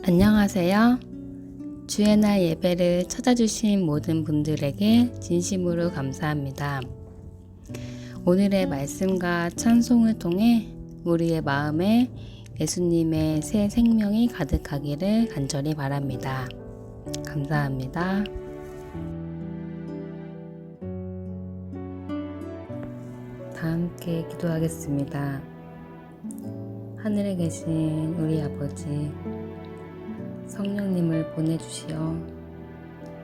안녕하세요. 주의 날 예배를 찾아주신 모든 분들에게 진심으로 감사합니다. 오늘의 말씀과 찬송을 통해 우리의 마음에 예수님의 새 생명이 가득하기를 간절히 바랍니다. 감사합니다. 다 함께 기도하겠습니다. 하늘에 계신 우리 아버지, 성령님을 보내주시어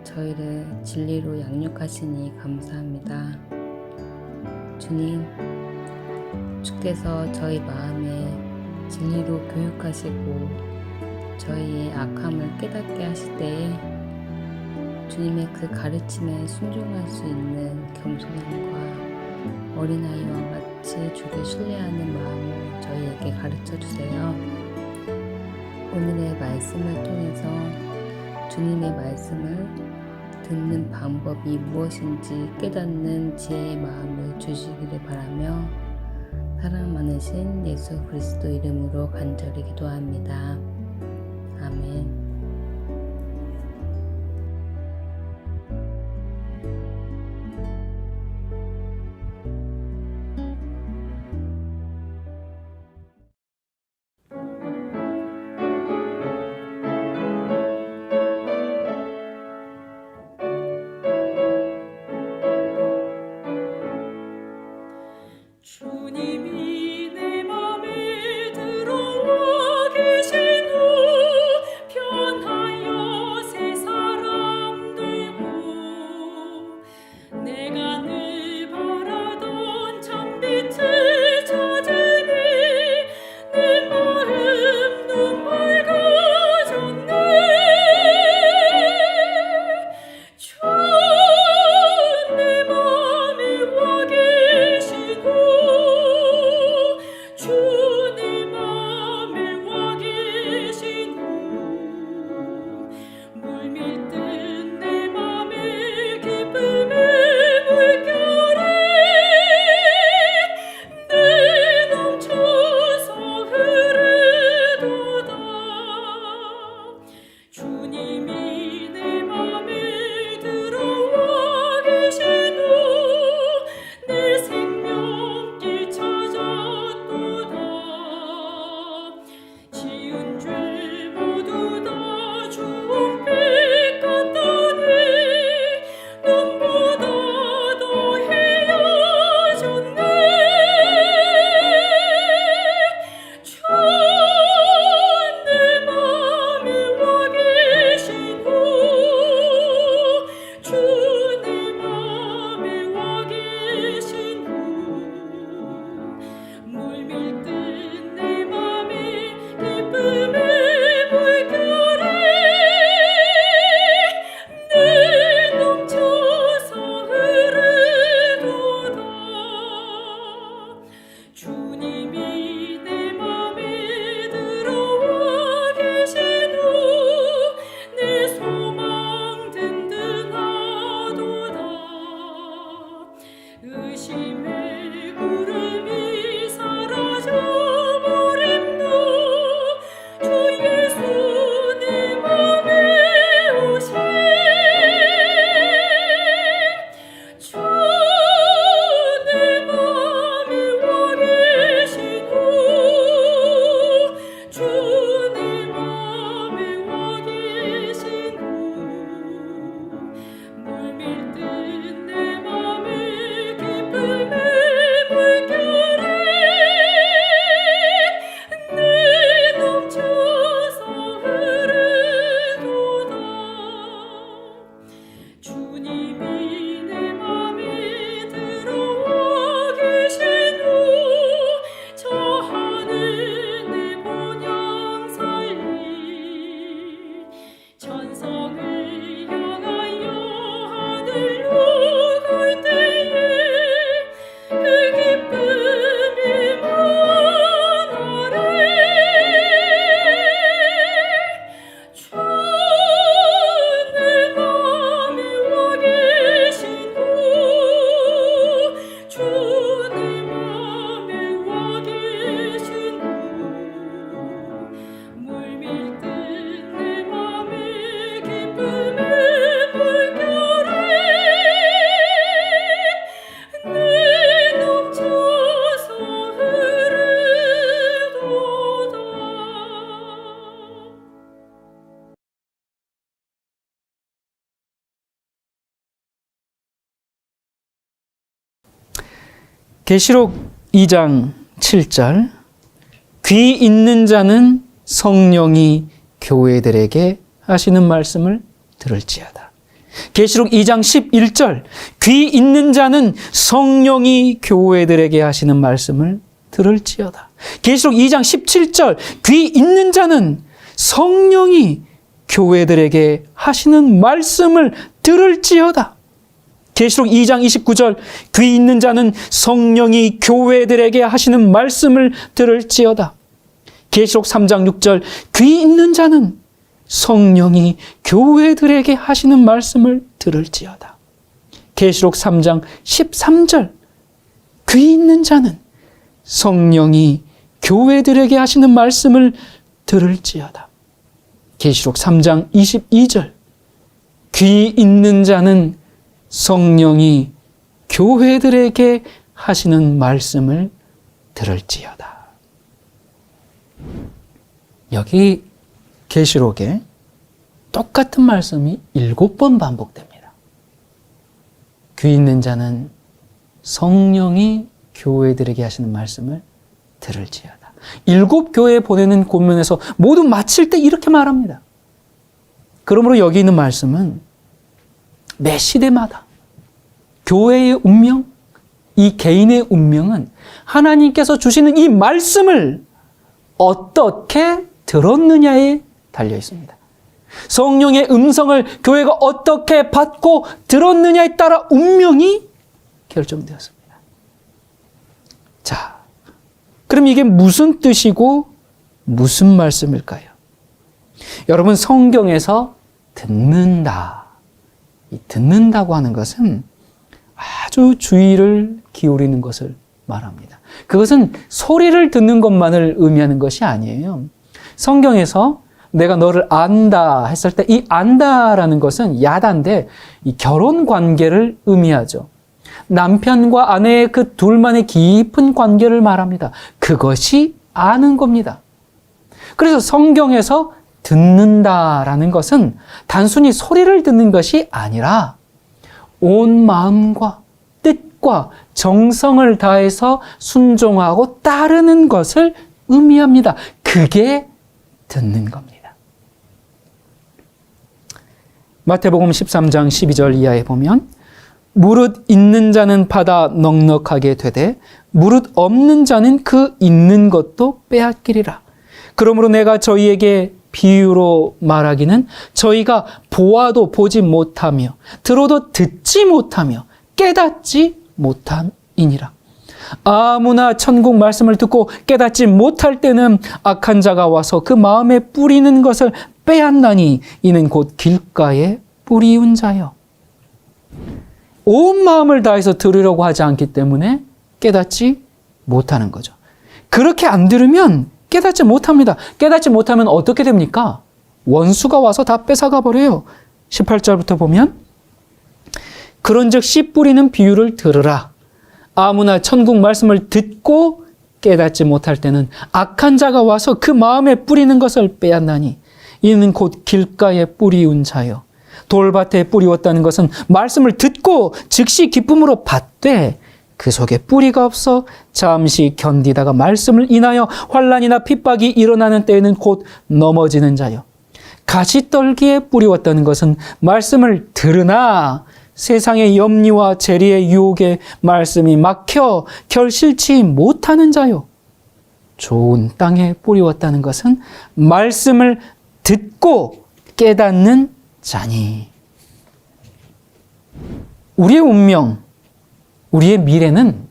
저희를 진리로 양육하시니 감사합니다. 주님, 주께서 저희 마음에 진리로 교육하시고 저희의 악함을 깨닫게 하실 때에 주님의 그 가르침에 순종할 수 있는 겸손함과 어린아이와 같이 주를 신뢰하는 마음을 저희에게 가르쳐 주세요. 오늘의 말씀을 통해서 주님의 말씀을 듣는 방법이 무엇인지 깨닫는 지혜의 마음을 주시기를 바라며 사랑 많으신 예수 그리스도 이름으로 간절히 기도합니다. 아멘. 주님이 내 맘에 들어와 계신 후 계시록 2장 7절 귀 있는 자는 성령이 교회들에게 하시는 말씀을 들을지어다. 계시록 2장 11절 귀 있는 자는 성령이 교회들에게 하시는 말씀을 들을지어다. 계시록 2장 17절 귀 있는 자는 성령이 교회들에게 하시는 말씀을 들을지어다. 계시록 2장 29절 귀 있는 자는 성령이 교회들에게 하시는 말씀을 들을지어다. 계시록 3장 6절 귀 있는 자는 성령이 교회들에게 하시는 말씀을 들을지어다. 계시록 3장 13절 귀 있는 자는 성령이 교회들에게 하시는 말씀을 들을지어다. 계시록 3장 22절 귀 있는 자는 성령이 교회들에게 하시는 말씀을 들을지어다. 여기 계시록에 똑같은 말씀이 7번 반복됩니다. 귀 있는 자는 성령이 교회들에게 하시는 말씀을 들을지어다. 7교회에 보내는 고면에서 모두 마칠 때 이렇게 말합니다. 그러므로 여기 있는 말씀은 매 시대마다 교회의 운명, 이 개인의 운명은 하나님께서 주시는 이 말씀을 어떻게 들었느냐에 달려 있습니다. 성령의 음성을 교회가 어떻게 받고 들었느냐에 따라 운명이 결정되었습니다. 자, 그럼 이게 무슨 뜻이고 무슨 말씀일까요? 여러분, 성경에서 듣는다. 이 듣는다고 하는 것은 아주 주의를 기울이는 것을 말합니다. 그것은 소리를 듣는 것만을 의미하는 것이 아니에요. 성경에서 내가 너를 안다 했을 때 이 안다라는 것은 야다인데 이 결혼 관계를 의미하죠. 남편과 아내의 그 둘만의 깊은 관계를 말합니다. 그것이 아는 겁니다. 그래서 성경에서 듣는다라는 것은 단순히 소리를 듣는 것이 아니라 온 마음과 뜻과 정성을 다해서 순종하고 따르는 것을 의미합니다. 그게 듣는 겁니다. 마태복음 13장 12절 이하에 보면 무릇 있는 자는 받아 넉넉하게 되되 무릇 없는 자는 그 있는 것도 빼앗기리라. 그러므로 내가 저희에게 비유로 말하기는 저희가 보아도 보지 못하며 들어도 듣지 못하며 깨닫지 못함이니라. 아무나 천국 말씀을 듣고 깨닫지 못할 때는 악한 자가 와서 그 마음에 뿌리는 것을 빼앗나니 이는 곧 길가에 뿌리운 자여. 온 마음을 다해서 들으려고 하지 않기 때문에 깨닫지 못하는 거죠. 그렇게 안 들으면 깨닫지 못합니다. 깨닫지 못하면 어떻게 됩니까? 원수가 와서 다 뺏어가 버려요. 18절부터 보면 그런즉 씨 뿌리는 비유를 들으라. 아무나 천국 말씀을 듣고 깨닫지 못할 때는 악한 자가 와서 그 마음에 뿌리는 것을 빼앗나니 이는 곧 길가에 뿌리운 자요. 돌밭에 뿌리웠다는 것은 말씀을 듣고 즉시 기쁨으로 받되 그 속에 뿌리가 없어 잠시 견디다가 말씀을 인하여 환난이나 핍박이 일어나는 때에는 곧 넘어지는 자요. 가시떨기에 뿌리웠다는 것은 말씀을 들으나 세상의 염려와 재리의 유혹에 말씀이 막혀 결실치 못하는 자요. 좋은 땅에 뿌리웠다는 것은 말씀을 듣고 깨닫는 자니. 우리의 운명, 우리의 미래는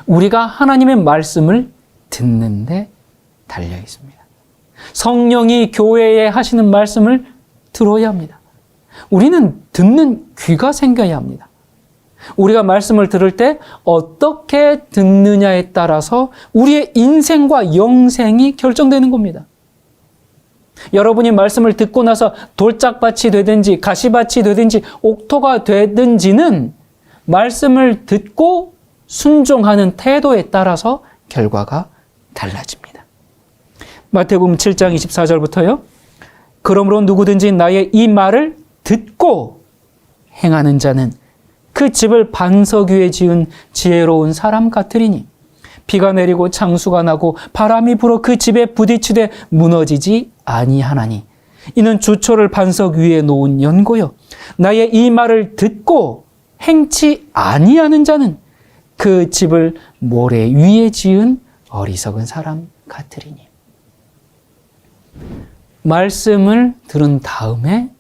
우리가 하나님의 말씀을 듣는데 달려 있습니다. 성령이 교회에 하시는 말씀을 들어야 합니다. 우리는 듣는 귀가 생겨야 합니다. 우리가 말씀을 들을 때 어떻게 듣느냐에 따라서 우리의 인생과 영생이 결정되는 겁니다. 여러분이 말씀을 듣고 나서 돌짝밭이 되든지 가시밭이 되든지 옥토가 되든지는 말씀을 듣고 순종하는 태도에 따라서 결과가 달라집니다. 마태복음 7장 24절부터요. 그러므로 누구든지 나의 이 말을 듣고 행하는 자는 그 집을 반석 위에 지은 지혜로운 사람 같으리니 비가 내리고 창수가 나고 바람이 불어 그 집에 부딪히되 무너지지 아니하나니 이는 주초를 반석 위에 놓은 연고요 나의 이 말을 듣고 행치 아니하는 자는 그 집을 모래 위에 지은 어리석은 사람 같으리니. 말씀을 들은 다음에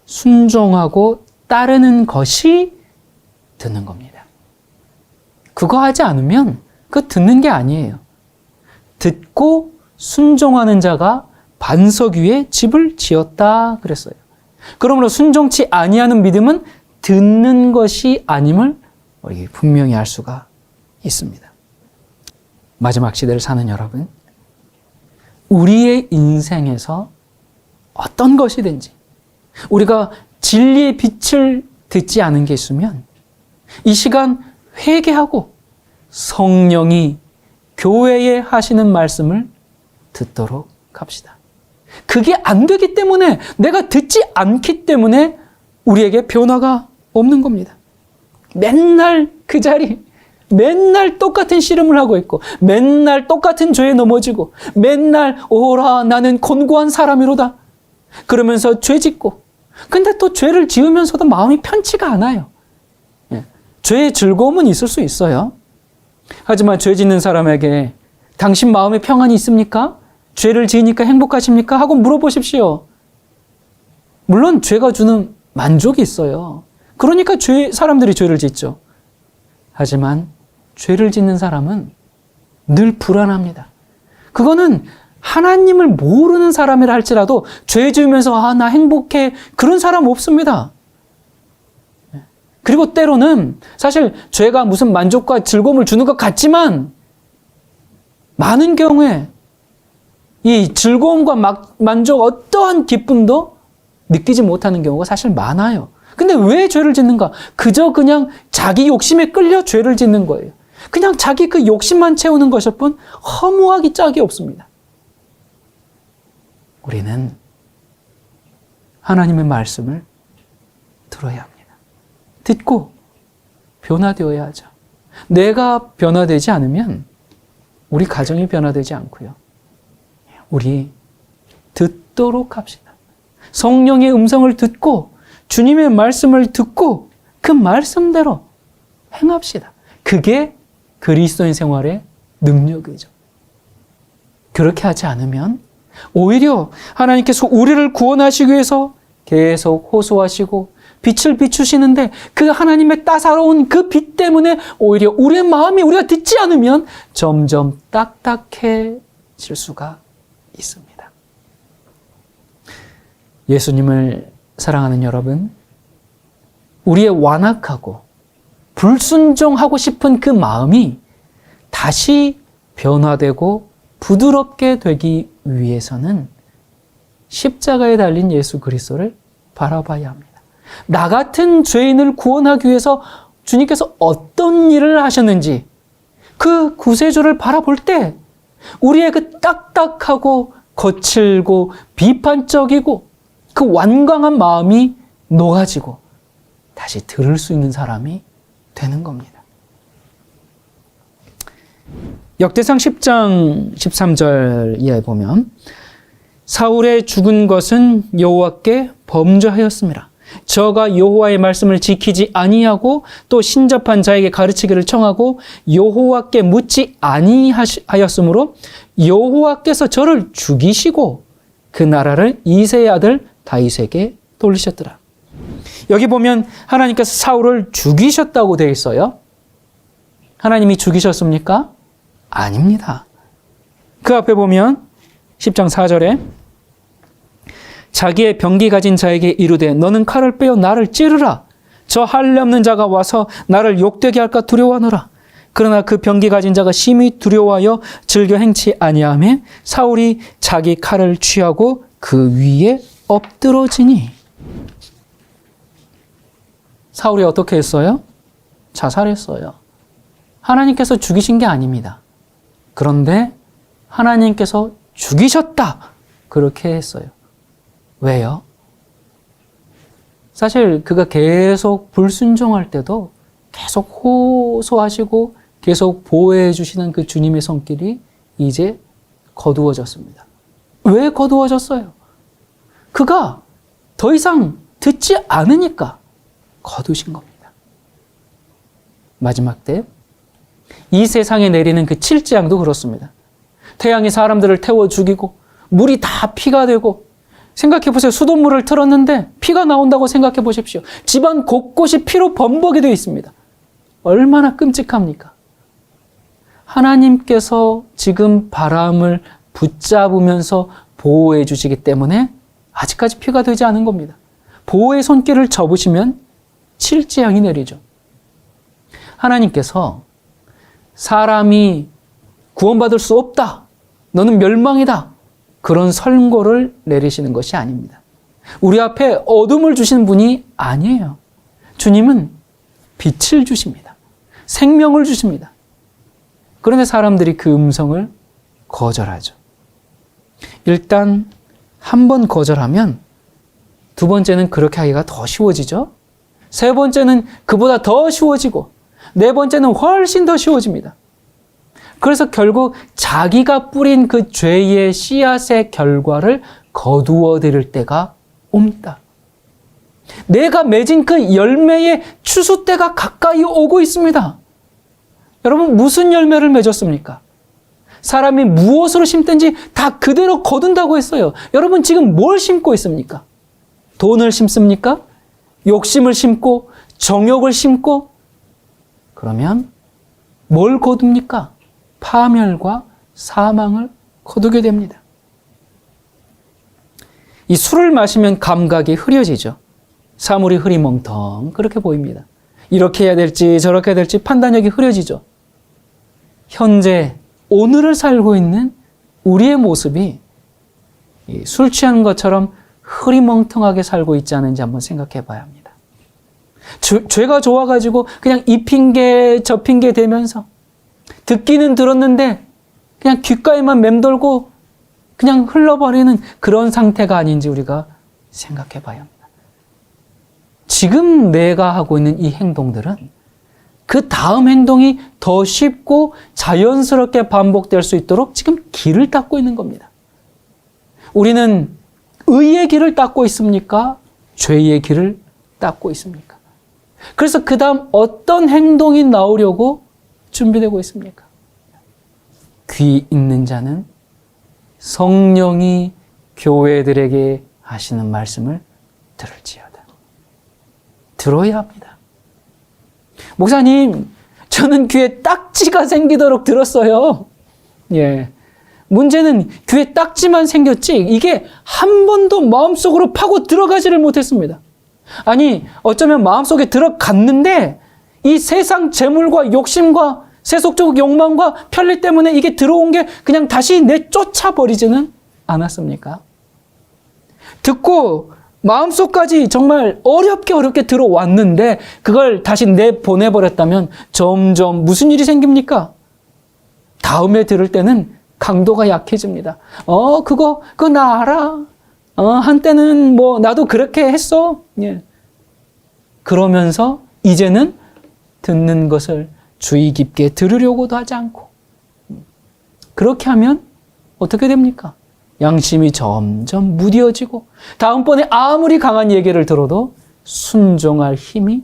순종하고 따르는 것이 듣는 겁니다. 그거 하지 않으면 그거 듣는 게 아니에요. 듣고 순종하는 자가 반석 위에 집을 지었다 그랬어요. 그러므로 순종치 아니하는 믿음은 듣는 것이 아님을 우리 분명히 알 수가 있습니다. 마지막 시대를 사는 여러분, 우리의 인생에서 어떤 것이든지 우리가 진리의 빛을 듣지 않은 게 있으면 이 시간 회개하고 성령이 교회에 하시는 말씀을 듣도록 합시다. 그게 안 되기 때문에, 내가 듣지 않기 때문에 우리에게 변화가 없는 겁니다. 맨날 그 자리, 맨날 똑같은 씨름을 하고 있고, 맨날 똑같은 죄에 넘어지고, 맨날 오라 나는 곤고한 사람이로다 그러면서 죄 짓고, 근데 또 죄를 지으면서도 마음이 편치가 않아요. 죄의 즐거움은 있을 수 있어요. 하지만 죄 짓는 사람에게 당신 마음에 평안이 있습니까? 죄를 지으니까 행복하십니까? 하고 물어보십시오. 물론 죄가 주는 만족이 있어요. 그러니까 사람들이 죄를 짓죠. 하지만 죄를 짓는 사람은 늘 불안합니다. 그거는 하나님을 모르는 사람이라 할지라도 죄 지으면서 나 행복해, 그런 사람 없습니다. 그리고 때로는 사실 죄가 무슨 만족과 즐거움을 주는 것 같지만 많은 경우에 이 즐거움과 만족, 어떠한 기쁨도 느끼지 못하는 경우가 사실 많아요. 근데 왜 죄를 짓는가? 그저 그냥 자기 욕심에 끌려 죄를 짓는 거예요. 그냥 자기 그 욕심만 채우는 것일 뿐 허무하기 짝이 없습니다. 우리는 하나님의 말씀을 들어야 합니다. 듣고 변화되어야 하죠. 내가 변화되지 않으면 우리 가정이 변화되지 않고요. 우리 듣도록 합시다. 성령의 음성을 듣고 주님의 말씀을 듣고 그 말씀대로 행합시다. 그게 그리스도인 생활의 능력이죠. 그렇게 하지 않으면 오히려 하나님께서 우리를 구원하시기 위해서 계속 호소하시고 빛을 비추시는데 그 하나님의 따사로운 그 빛 때문에 오히려 우리의 마음이 우리가 듣지 않으면 점점 딱딱해질 수가 있습니다. 예수님을 사랑하는 여러분, 우리의 완악하고 불순종하고 싶은 그 마음이 다시 변화되고 부드럽게 되기 위해서는 십자가에 달린 예수 그리스도를 바라봐야 합니다. 나 같은 죄인을 구원하기 위해서 주님께서 어떤 일을 하셨는지 그 구세주를 바라볼 때 우리의 그 딱딱하고 거칠고 비판적이고 그 완강한 마음이 녹아지고 다시 들을 수 있는 사람이 되는 겁니다. 역대상 10장 13절 이하에 보면 사울의 죽은 것은 여호와께 범죄하였습니다. 저가 여호와의 말씀을 지키지 아니하고 또 신접한 자에게 가르치기를 청하고 여호와께 묻지 아니하였으므로 여호와께서 저를 죽이시고 그 나라를 이새의 아들 다윗에게 돌리셨더라. 여기 보면 하나님께서 사울을 죽이셨다고 되어 있어요. 하나님이 죽이셨습니까? 아닙니다. 그 앞에 보면 10장 4절에 자기의 병기 가진 자에게 이르되 너는 칼을 빼어 나를 찌르라. 저 할례 없는 자가 와서 나를 욕되게 할까 두려워하노라. 그러나 그 병기 가진 자가 심히 두려워하여 즐겨 행치 아니하매 사울이 자기 칼을 취하고 그 위에 엎드러지니. 사울이 어떻게 했어요? 자살했어요. 하나님께서 죽이신 게 아닙니다. 그런데 하나님께서 죽이셨다. 그렇게 했어요. 왜요? 사실 그가 계속 불순종할 때도 계속 호소하시고 계속 보호해 주시는 그 주님의 손길이 이제 거두어졌습니다. 왜 거두어졌어요? 그가 더 이상 듣지 않으니까 거두신 겁니다. 마지막 때 이 세상에 내리는 그 칠재앙도 그렇습니다. 태양이 사람들을 태워 죽이고 물이 다 피가 되고, 생각해 보세요. 수돗물을 틀었는데 피가 나온다고 생각해 보십시오. 집안 곳곳이 피로 범벅이 되어 있습니다. 얼마나 끔찍합니까? 하나님께서 지금 바람을 붙잡으면서 보호해 주시기 때문에 아직까지 피가 되지 않은 겁니다. 보호의 손길을 접으시면 칠재앙이 내리죠. 하나님께서 사람이 구원받을 수 없다, 너는 멸망이다, 그런 선고를 내리시는 것이 아닙니다. 우리 앞에 어둠을 주시는 분이 아니에요. 주님은 빛을 주십니다. 생명을 주십니다. 그런데 사람들이 그 음성을 거절하죠. 일단 한 번 거절하면 두 번째는 그렇게 하기가 더 쉬워지죠. 세 번째는 그보다 더 쉬워지고, 네 번째는 훨씬 더 쉬워집니다. 그래서 결국 자기가 뿌린 그 죄의 씨앗의 결과를 거두어 드릴 때가 옵니다. 내가 맺은 그 열매의 추수 때가 가까이 오고 있습니다. 여러분, 무슨 열매를 맺었습니까? 사람이 무엇으로 심든지 다 그대로 거둔다고 했어요. 여러분, 지금 뭘 심고 있습니까? 돈을 심습니까? 욕심을 심고 정욕을 심고, 그러면 뭘 거둡니까? 파멸과 사망을 거두게 됩니다. 이 술을 마시면 감각이 흐려지죠. 사물이 흐리멍텅 그렇게 보입니다. 이렇게 해야 될지 저렇게 해야 될지 판단력이 흐려지죠. 현재 오늘을 살고 있는 우리의 모습이 술 취한 것처럼 흐리멍텅하게 살고 있지 않은지 한번 생각해 봐야 합니다. 죄가 좋아가지고 그냥 이 핑계 저 핑계 대면서 듣기는 들었는데 그냥 귓가에만 맴돌고 그냥 흘러버리는 그런 상태가 아닌지 우리가 생각해 봐야 합니다. 지금 내가 하고 있는 이 행동들은 그 다음 행동이 더 쉽고 자연스럽게 반복될 수 있도록 지금 길을 닦고 있는 겁니다. 우리는 의의 길을 닦고 있습니까? 죄의 길을 닦고 있습니까? 그래서 그 다음 어떤 행동이 나오려고 준비되고 있습니까? 귀 있는 자는 성령이 교회들에게 하시는 말씀을 들을지어다. 들어야 합니다. 목사님, 저는 귀에 딱지가 생기도록 들었어요. 예. 문제는 귀에 딱지만 생겼지 이게 한 번도 마음속으로 파고 들어가지를 못했습니다. 아니, 어쩌면 마음속에 들어갔는데 이 세상 재물과 욕심과 세속적 욕망과 편리 때문에 이게 들어온 게 그냥 다시 내쫓아버리지는 않았습니까? 듣고 마음속까지 정말 어렵게 들어왔는데 그걸 다시 내보내버렸다면 점점 무슨 일이 생깁니까? 다음에 들을 때는 강도가 약해집니다. 그거 나 알아. 한때는 뭐 나도 그렇게 했어. 예. 그러면서 이제는 듣는 것을 주의 깊게 들으려고도 하지 않고, 그렇게 하면 어떻게 됩니까? 양심이 점점 무뎌지고 다음번에 아무리 강한 얘기를 들어도 순종할 힘이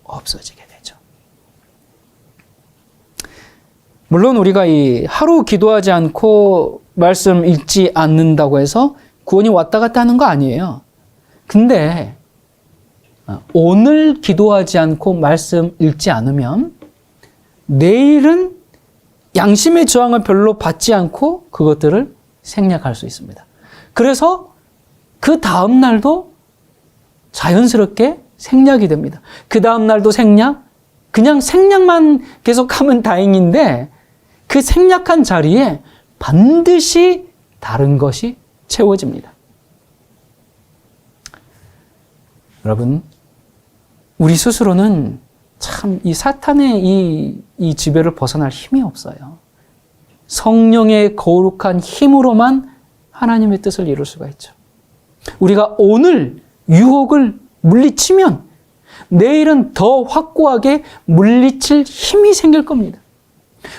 없어지게 되죠. 물론 우리가 이 하루 기도하지 않고 말씀 읽지 않는다고 해서 구원이 왔다 갔다 하는 거 아니에요. 근데 오늘 기도하지 않고 말씀 읽지 않으면 내일은 양심의 저항을 별로 받지 않고 그것들을 생략할 수 있습니다. 그래서 그 다음 날도 자연스럽게 생략이 됩니다. 그 다음 날도 생략, 그냥 생략만 계속하면 다행인데 그 생략한 자리에 반드시 다른 것이 채워집니다. 여러분, 우리 스스로는 참 이 사탄의 이 지배를 벗어날 힘이 없어요. 성령의 거룩한 힘으로만 하나님의 뜻을 이룰 수가 있죠. 우리가 오늘 유혹을 물리치면 내일은 더 확고하게 물리칠 힘이 생길 겁니다.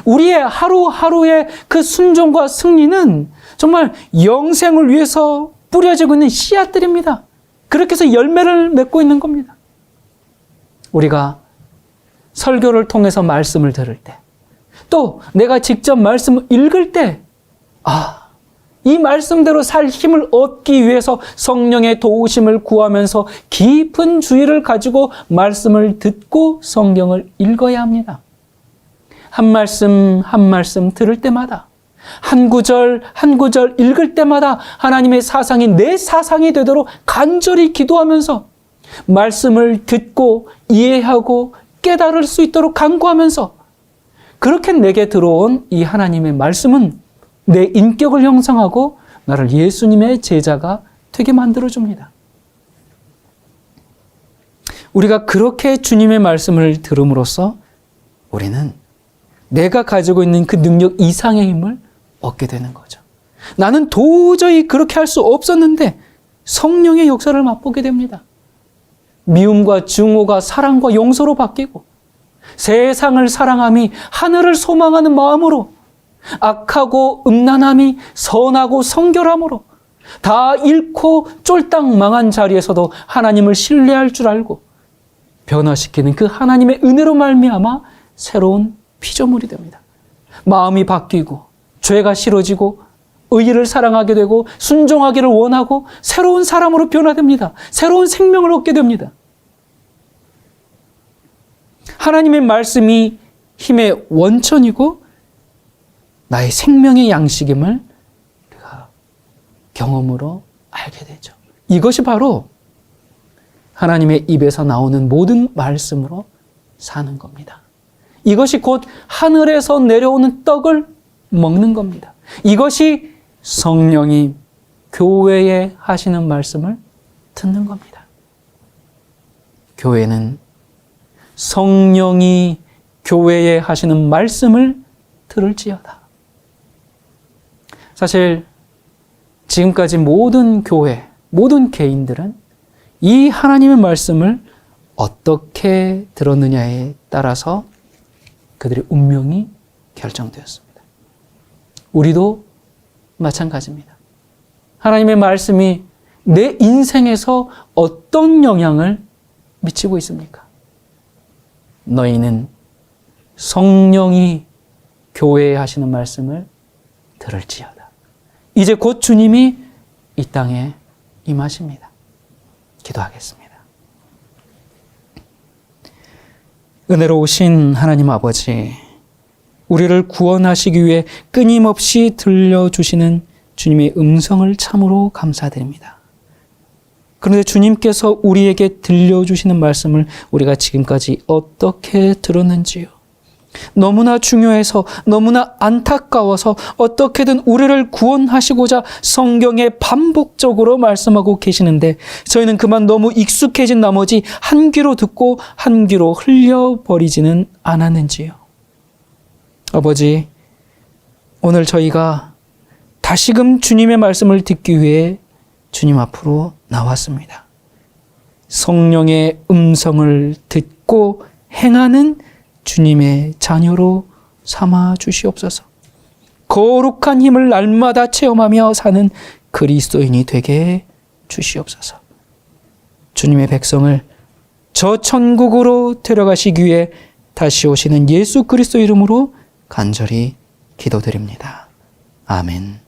우리의 하루하루의 그 순종과 승리는 정말 영생을 위해서 뿌려지고 있는 씨앗들입니다. 그렇게 해서 열매를 맺고 있는 겁니다. 우리가 설교를 통해서 말씀을 들을 때, 또 내가 직접 말씀을 읽을 때, 이 말씀대로 살 힘을 얻기 위해서 성령의 도우심을 구하면서 깊은 주의를 가지고 말씀을 듣고 성경을 읽어야 합니다. 한 말씀 한 말씀 들을 때마다, 한 구절 한 구절 읽을 때마다 하나님의 사상이 내 사상이 되도록 간절히 기도하면서 말씀을 듣고 이해하고 깨달을 수 있도록 간구하면서, 그렇게 내게 들어온 이 하나님의 말씀은 내 인격을 형성하고 나를 예수님의 제자가 되게 만들어줍니다. 우리가 그렇게 주님의 말씀을 들음으로써 우리는 내가 가지고 있는 그 능력 이상의 힘을 얻게 되는 거죠. 나는 도저히 그렇게 할 수 없었는데 성령의 역사를 맛보게 됩니다. 미움과 증오가 사랑과 용서로 바뀌고, 세상을 사랑함이 하늘을 소망하는 마음으로, 악하고 음란함이 선하고 성결함으로, 다 잃고 쫄딱 망한 자리에서도 하나님을 신뢰할 줄 알고 변화시키는 그 하나님의 은혜로 말미암아 새로운 피조물이 됩니다. 마음이 바뀌고 죄가 싫어지고 의를 사랑하게 되고 순종하기를 원하고 새로운 사람으로 변화됩니다. 새로운 생명을 얻게 됩니다. 하나님의 말씀이 힘의 원천이고 나의 생명의 양식임을 우리가 경험으로 알게 되죠. 이것이 바로 하나님의 입에서 나오는 모든 말씀으로 사는 겁니다. 이것이 곧 하늘에서 내려오는 떡을 먹는 겁니다. 이것이 성령이 교회에 하시는 말씀을 듣는 겁니다. 교회는 성령이 교회에 하시는 말씀을 들을지어다. 사실 지금까지 모든 교회, 모든 개인들은 이 하나님의 말씀을 어떻게 들었느냐에 따라서 그들의 운명이 결정되었습니다. 우리도 마찬가지입니다. 하나님의 말씀이 내 인생에서 어떤 영향을 미치고 있습니까? 너희는 성령이 교회에 하시는 말씀을 들을지어다. 이제 곧 주님이 이 땅에 임하십니다. 기도하겠습니다. 은혜로우신 하나님 아버지, 우리를 구원하시기 위해 끊임없이 들려주시는 주님의 음성을 참으로 감사드립니다. 그런데 주님께서 우리에게 들려주시는 말씀을 우리가 지금까지 어떻게 들었는지요? 너무나 중요해서, 너무나 안타까워서 어떻게든 우리를 구원하시고자 성경에 반복적으로 말씀하고 계시는데 저희는 그만 너무 익숙해진 나머지 한 귀로 듣고 한 귀로 흘려버리지는 않았는지요? 아버지, 오늘 저희가 다시금 주님의 말씀을 듣기 위해 주님 앞으로 나왔습니다. 성령의 음성을 듣고 행하는 주님의 자녀로 삼아 주시옵소서. 거룩한 힘을 날마다 체험하며 사는 그리스도인이 되게 주시옵소서. 주님의 백성을 저 천국으로 데려가시기 위해 다시 오시는 예수 그리스도 이름으로 간절히 기도드립니다. 아멘.